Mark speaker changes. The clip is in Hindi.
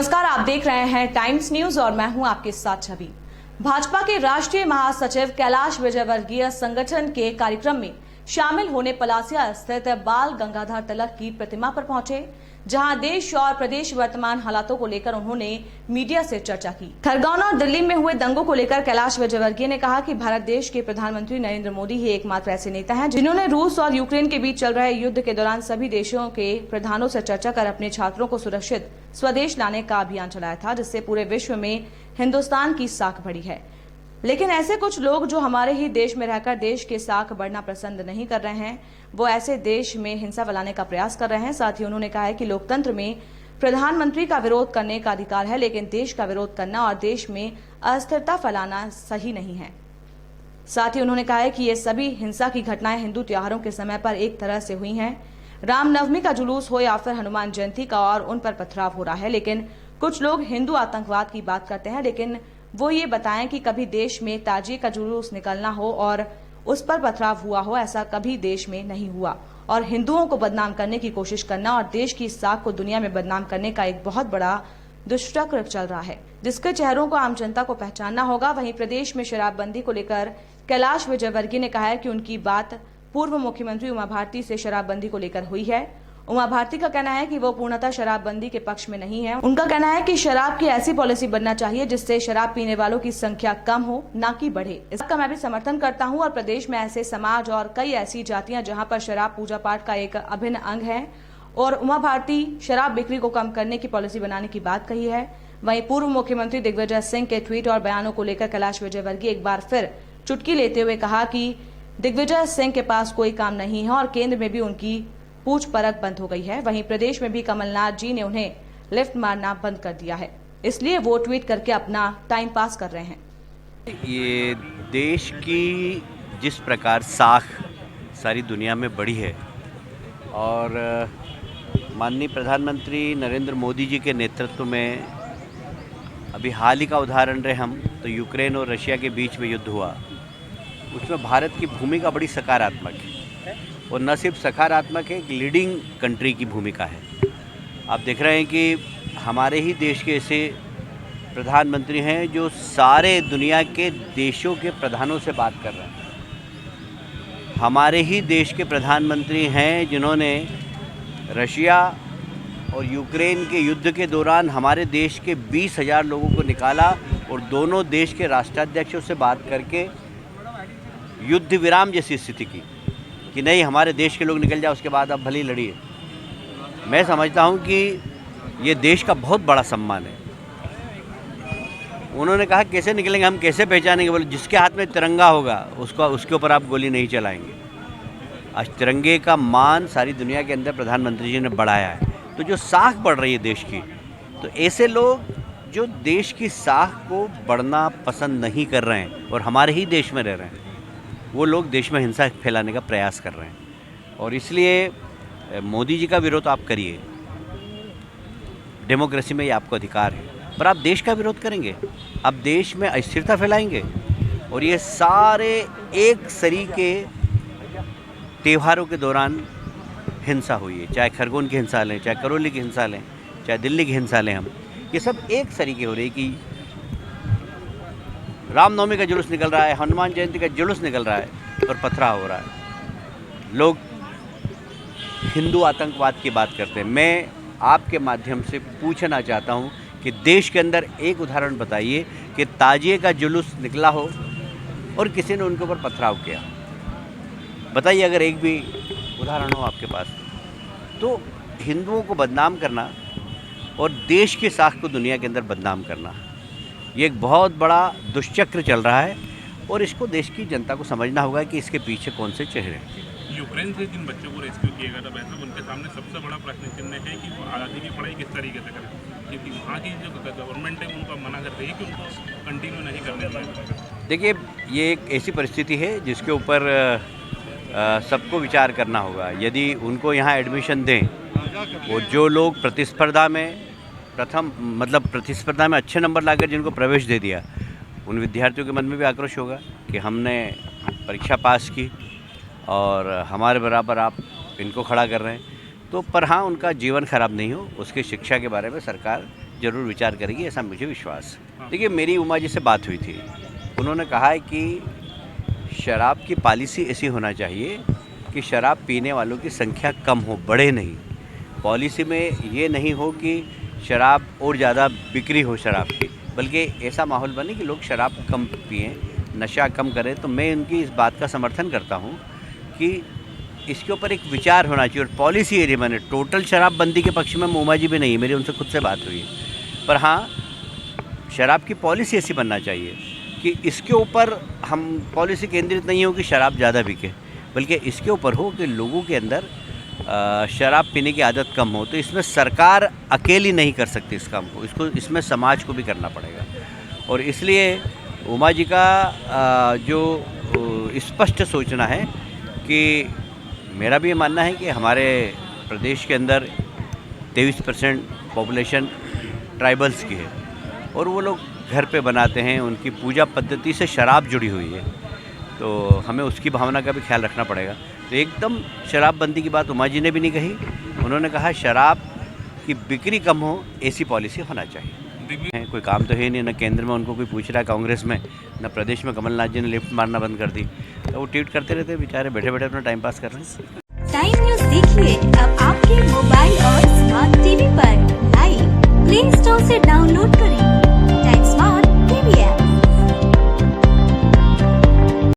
Speaker 1: नमस्कार, आप देख रहे हैं टाइम्स न्यूज और मैं हूं आपके साथ छवि। भाजपा के राष्ट्रीय महासचिव कैलाश विजयवर्गीय संगठन के कार्यक्रम में शामिल होने पलासिया स्थित बाल गंगाधर तिलक की प्रतिमा पर पहुंचे, जहां देश और प्रदेश वर्तमान हालातों को लेकर उन्होंने मीडिया से चर्चा की। खरगोन और दिल्ली में हुए दंगों को लेकर कैलाश विजयवर्गीय ने कहा कि भारत देश के प्रधानमंत्री नरेंद्र मोदी ही एकमात्र ऐसे नेता हैं जिन्होंने रूस और यूक्रेन के बीच चल रहे युद्ध के दौरान सभी देशों के प्रधानों से चर्चा कर अपने छात्रों को सुरक्षित स्वदेश लाने का अभियान चलाया था, जिससे पूरे विश्व में हिंदुस्तान की साख बढ़ी है। लेकिन ऐसे कुछ लोग जो हमारे ही देश में रहकर देश के साख बढ़ना पसंद नहीं कर रहे हैं, वो ऐसे देश में हिंसा फैलाने का प्रयास कर रहे हैं। साथ ही उन्होंने कहा है कि लोकतंत्र में प्रधानमंत्री का विरोध करने का अधिकार है, लेकिन देश का विरोध करना और देश में अस्थिरता फैलाना सही नहीं है। साथ ही उन्होंने कहा है कि ये सभी हिंसा की घटनाएं हिंदू त्योहारों के समय पर एक तरह से हुई हैं। रामनवमी का जुलूस हो या फिर हनुमान जयंती का, और उन पर पथराव हो रहा है। लेकिन कुछ लोग हिंदू आतंकवाद की बात करते हैं, लेकिन वो ये बताएं कि कभी देश में ताजिए का जुलूस निकलना हो और उस पर पथराव हुआ हो, ऐसा कभी देश में नहीं हुआ। और हिंदुओं को बदनाम करने की कोशिश करना और देश की साख को दुनिया में बदनाम करने का एक बहुत बड़ा दुष्चक्र चल रहा है, जिसके चेहरों को आम जनता को पहचानना होगा। वहीं प्रदेश में शराबबंदी को लेकर कैलाश विजयवर्गीय ने कहा है कि उनकी बात पूर्व मुख्यमंत्री उमा भारती से शराबबंदी को लेकर हुई है। उमा भारती का कहना है कि वो पूर्णतः शराबबंदी के पक्ष में नहीं है। उनका कहना है कि शराब की ऐसी पॉलिसी बनना चाहिए जिससे शराब पीने वालों की संख्या कम हो, ना कि बढ़े। इसका मैं भी समर्थन करता हूं। और प्रदेश में ऐसे समाज और कई ऐसी जातियां जहां पर शराब पूजा पाठ का एक अभिन्न अंग है, और उमा भारती शराब बिक्री को कम करने की पॉलिसी बनाने की बात कही है। वहीं पूर्व मुख्यमंत्री दिग्विजय सिंह के ट्वीट और बयानों को लेकर कैलाश विजयवर्गीय एक बार फिर चुटकी लेते हुए कहा कि दिग्विजय सिंह के पास कोई काम नहीं है और केंद्र में भी उनकी पूछ परख बंद हो गई है। वहीं प्रदेश में भी कमलनाथ जी ने उन्हें लिफ्ट मारना बंद कर दिया है, इसलिए वो ट्वीट करके अपना टाइम पास कर रहे हैं।
Speaker 2: ये देश की जिस प्रकार साख सारी दुनिया में बढ़ी है और माननीय प्रधानमंत्री नरेंद्र मोदी जी के नेतृत्व में अभी हाल ही का उदाहरण रहे हम तो यूक्रेन और रशिया के बीच में युद्ध हुआ, उसमें भारत की भूमिका बड़ी सकारात्मक है। और न सिर्फ सकारात्मक है, एक लीडिंग कंट्री की भूमिका है। आप देख रहे हैं कि हमारे ही देश के ऐसे प्रधानमंत्री हैं जो सारे दुनिया के देशों के प्रधानों से बात कर रहे हैं। हमारे ही देश के प्रधानमंत्री हैं जिन्होंने रशिया और यूक्रेन के युद्ध के दौरान हमारे देश के 20,000 लोगों को निकाला और दोनों देश के राष्ट्राध्यक्षों से बात करके युद्ध विराम जैसी स्थिति की कि नहीं, हमारे देश के लोग निकल जाए, उसके बाद आप भले लड़िए। मैं समझता हूं कि ये देश का बहुत बड़ा सम्मान है। उन्होंने कहा कैसे निकलेंगे, हम कैसे पहचानेंगे? बोले जिसके हाथ में तिरंगा होगा उसके ऊपर आप गोली नहीं चलाएंगे। आज तिरंगे का मान सारी दुनिया के अंदर प्रधानमंत्री जी ने बढ़ाया है। तो जो साख बढ़ रही है देश की, तो ऐसे लोग जो देश की साख को बढ़ना पसंद नहीं कर रहे हैं और हमारे ही देश में रह रहे हैं, वो लोग देश में हिंसा फैलाने का प्रयास कर रहे हैं। और इसलिए मोदी जी का विरोध आप करिए, डेमोक्रेसी में ये आपको अधिकार है, पर आप देश का विरोध करेंगे, आप देश में अस्थिरता फैलाएंगे। और ये सारे एक सरी के त्योहारों के दौरान हिंसा हुई है, चाहे खरगोन की हिंसा लें, चाहे करौली की हिंसा लें, चाहे दिल्ली की हिंसा लें, हम ये सब एक सरी के हो रही कि रामनवमी का जुलूस निकल रहा है, हनुमान जयंती का जुलूस निकल रहा है और पथराव हो रहा है। लोग हिंदू आतंकवाद की बात करते हैं। मैं आपके माध्यम से पूछना चाहता हूं कि देश के अंदर एक उदाहरण बताइए कि ताजिए का जुलूस निकला हो और किसी ने उनके ऊपर पथराव किया। बताइए अगर एक भी उदाहरण हो आपके पास। तो हिंदुओं को बदनाम करना और देश की साख को दुनिया के अंदर बदनाम करना, ये एक बहुत बड़ा दुष्चक्र चल रहा है और इसको देश की जनता को समझना होगा कि इसके पीछे कौन से चेहरे हैं।
Speaker 3: यूक्रेन से जिन बच्चों को रेस्क्यू किया गया था, वैसे उनके सामने सबसे बड़ा प्रश्न चिन्ह है कि वो आज़ादी की पढ़ाई किस तरीके से करें, क्योंकि वहाँ की जो गवर्नमेंट है उनको मना कर रही है कि उनको कंटिन्यू नहीं करने दें।
Speaker 2: देखिए, ये एक ऐसी परिस्थिति है जिसके ऊपर सबको विचार करना होगा। यदि उनको यहाँ एडमिशन दें, वो जो लोग प्रतिस्पर्धा में प्रतिस्पर्धा में अच्छे नंबर लाकर जिनको प्रवेश दे दिया, उन विद्यार्थियों के मन में भी आक्रोश होगा कि हमने परीक्षा पास की और हमारे बराबर आप इनको खड़ा कर रहे हैं। तो पर हाँ, उनका जीवन खराब नहीं हो, उसकी शिक्षा के बारे में सरकार जरूर विचार करेगी, ऐसा मुझे विश्वास है। देखिए, मेरी उमा जी से बात हुई थी, उन्होंने कहा है कि शराब की पॉलिसी ऐसी होना चाहिए कि शराब पीने वालों की संख्या कम हो, बढ़े नहीं। पॉलिसी में ये नहीं हो कि शराब और ज़्यादा बिक्री हो शराब की, बल्कि ऐसा माहौल बने कि लोग शराब कम पिएं, नशा कम करें। तो मैं उनकी इस बात का समर्थन करता हूँ कि इसके ऊपर एक विचार होना चाहिए और पॉलिसी एरिया मैंने टोटल शराबबंदी के पक्ष में उमा जी भी नहीं है, मेरी उनसे खुद से बात हुई है। पर हाँ, शराब की पॉलिसी ऐसी बनना चाहिए कि इसके ऊपर हम पॉलिसी केंद्रित नहीं हो कि शराब ज़्यादा बिके, बल्कि इसके ऊपर हो कि लोगों के अंदर शराब पीने की आदत कम हो। तो इसमें सरकार अकेली नहीं कर सकती इस काम को, इसमें समाज को भी करना पड़ेगा। और इसलिए उमा जी का जो स्पष्ट सोचना है कि मेरा भी ये मानना है कि हमारे प्रदेश के अंदर 23% पॉपुलेशन ट्राइबल्स की है और वो लोग घर पे बनाते हैं, उनकी पूजा पद्धति से शराब जुड़ी हुई है, तो हमें उसकी भावना का भी ख्याल रखना पड़ेगा। तो एकदम शराबबंदी की बात उमा जी ने भी नहीं कही, उन्होंने कहा शराब की बिक्री कम हो, ऐसी पॉलिसी होना चाहिए। कोई काम तो है नहीं, न केंद्र में उनको कोई पूछ रहा है कांग्रेस में, न प्रदेश में कमलनाथ जी ने लिफ्ट मारना बंद कर दी, तो वो ट्वीट करते रहते बेचारे, बैठे बैठे अपना टाइम पास कर रहे हैं।
Speaker 4: टाइम न्यूज़ देखिए अब